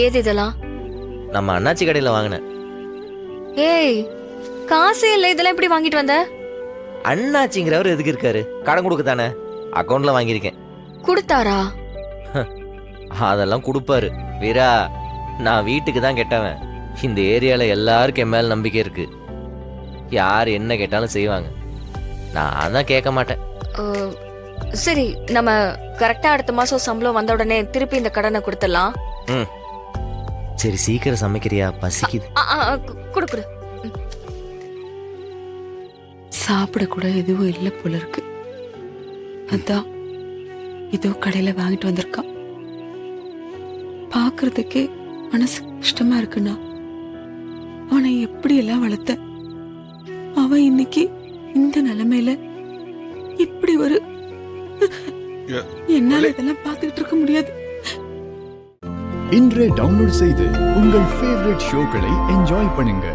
ஏது இதெல்லாம்? நம்ம அண்ணாச்சி கடையில் வாங்கினேன். ஏய், காசே இல்ல, இதெல்லாம் எப்படி வாங்கிட்டு வந்த? அண்ணாச்சிங்கிறவர் எதுக்கு இருக்காரு? கடன் கொடுக்க தானே, அக்கௌண்ட்ல வாங்கியிருக்கேன். கொடுத்தாரா? அதெல்லாம் கொடுப்பாரு வீரா. நான் வீட்டுக்கு தான் கெட்டவன். இந்த ஏரியாவில் எல்லாருக்கும் என் மேல நம்பிக்கை இருக்கு. யார் என்ன கேட்டாலும் செய்வாங்க. நான் தான் கேட்க மாட்டேன். சரி, நம்ம கரெக்டா அடுத்த மாசம் சம்பளம் வந்த உடனே திருப்பி இந்த கடனை கொடுத்துடலாம். ம், சரி சீக்கிரம் சமைக்கிறியா? பசிக்குது. குடு குடு. சாப்பிட கூட எதுவும் இல்லை போல இருக்கு. அதான் ஏதோ கடையில வாங்கிட்டு வந்திருக்கான். பாக்குறதுக்கே மனசு கஷ்டமா இருக்குண்ணா. அவனை எப்படி எல்லாம் வளர்த்த, அவன் இன்னைக்கு இந்த நிலைமையில இப்படி ஒரு என்னால இதெல்லாம் பார்த்துக்கிட்டு இருக்க முடியாது. இன்றே டவுன்லோட் செய்து உங்கள் ஃபேவரட் ஷோக்களை என்ஜாய் பண்ணுங்க.